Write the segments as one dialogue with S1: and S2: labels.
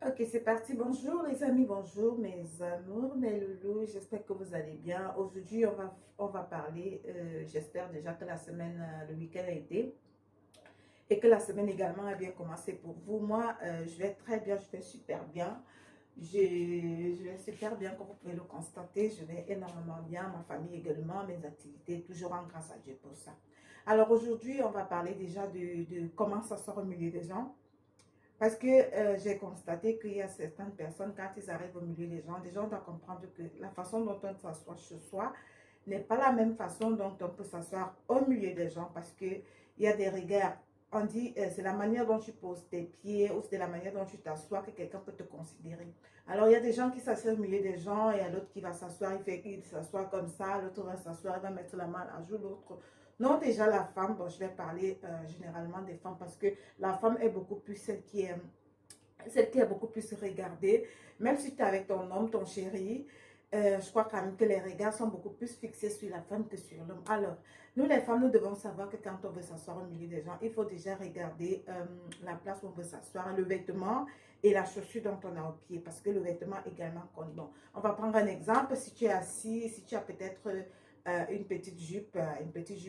S1: Ok, c'est parti. Bonjour les amis, bonjour mes amours, mes loulous. J'espère que vous allez bien. Aujourd'hui, on va parler, j'espère déjà que la semaine, le week-end a été et que la semaine également a bien commencé pour vous. Moi, je vais très bien, je vais super bien. Je vais super bien, comme vous pouvez le constater. Je vais énormément bien, ma famille également, mes activités, toujours en grâce à Dieu pour ça. Alors aujourd'hui, on va parler déjà de comment ça sort au milieu des gens. Parce que j'ai constaté qu'il y a certaines personnes, quand ils arrivent au milieu des gens doivent comprendre que la façon dont on s'assoit chez soi n'est pas la même façon dont on peut s'asseoir au milieu des gens parce qu'il y a des regards. On dit, c'est la manière dont tu poses tes pieds ou c'est la manière dont tu t'assois que quelqu'un peut te considérer. Alors, il y a des gens qui s'assoient au milieu des gens et il y a l'autre qui va s'asseoir, il fait qu'il s'assoit comme ça, l'autre va s'asseoir, il va mettre la main à la joue, l'autre. Non, déjà la femme, bon, je vais parler généralement des femmes parce que la femme est beaucoup plus celle qui est beaucoup plus regardée. Même si tu es avec ton homme, ton chéri, je crois quand même que les regards sont beaucoup plus fixés sur la femme que sur l'homme. Alors, nous les femmes, nous devons savoir que quand on veut s'asseoir au milieu des gens, il faut déjà regarder la place où on veut s'asseoir, le vêtement et la chaussure dont on a au pied, parce que le vêtement également compte. Bon, on va prendre un exemple. Si tu es assis, si tu as peut-être une petite jupe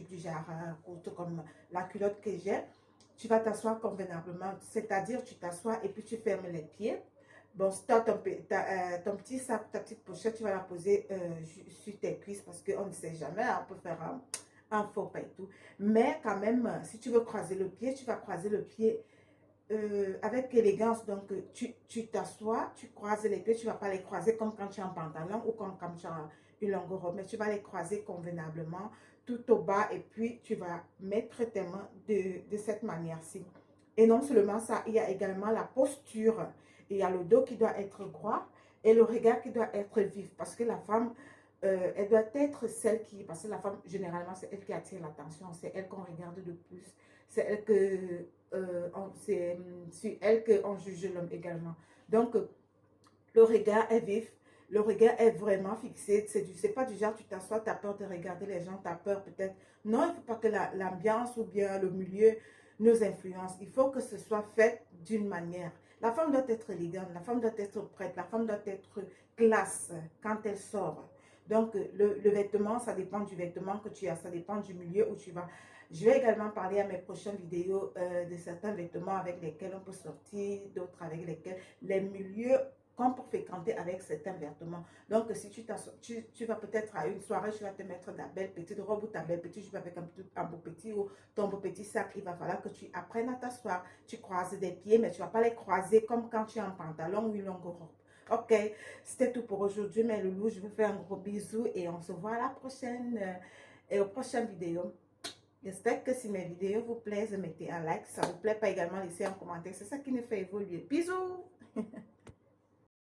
S1: du genre courte comme la culotte que j'ai, tu vas t'asseoir convenablement, c'est-à-dire tu t'assois et puis tu fermes les pieds. Bon, si tu as ton petit sac, ta petite pochette, tu vas la poser sur tes cuisses parce qu'on ne sait jamais, hein, on peut faire un faux pas et tout. Mais quand même, si tu veux croiser le pied, tu vas croiser le pied avec élégance. Donc, tu t'assois, tu croises les pieds, tu ne vas pas les croiser comme quand tu as un pantalon ou comme quand tu as une longue robe, mais tu vas les croiser convenablement tout au bas et puis tu vas mettre tes mains de cette manière-ci. Et non seulement ça, il y a également la posture. Il y a le dos qui doit être droit et le regard qui doit être vif parce que la femme, elle doit être celle qui, parce que la femme, généralement, c'est elle qui attire l'attention, c'est elle qu'on regarde le plus, c'est elle que c'est sur elle qu'on juge l'homme également. Donc, le regard est vif, le regard est vraiment fixé. C'est pas du genre, tu t'assois, tu as peur de regarder les gens, tu as peur peut-être. Non, il ne faut pas que l'ambiance ou bien le milieu nous influence. Il faut que ce soit fait d'une manière. La femme doit être élégante, la femme doit être prête, la femme doit être classe quand elle sort. Donc, le vêtement, ça dépend du vêtement que tu as, ça dépend du milieu où tu vas. Je vais également parler à mes prochaines vidéos de certains vêtements avec lesquels on peut sortir, d'autres avec lesquels les milieux qu'on peut fréquenter avec certains vêtements. Donc, si tu vas peut-être à une soirée, tu vas te mettre ta belle petite robe ou ta belle petite jupe avec un beau petit ou ton beau petit sac. Il va falloir que tu apprennes à t'asseoir. Tu croises des pieds, mais tu ne vas pas les croiser comme quand tu as un pantalon ou une longue robe. Ok, c'était tout pour aujourd'hui, mes loulous. Je vous fais un gros bisou et on se voit à la prochaine et aux prochaines vidéos. J'espère que si mes vidéos vous plaisent, mettez un like. Si ça ne vous plaît pas également, laissez un commentaire. C'est ça qui nous fait évoluer. Bisous!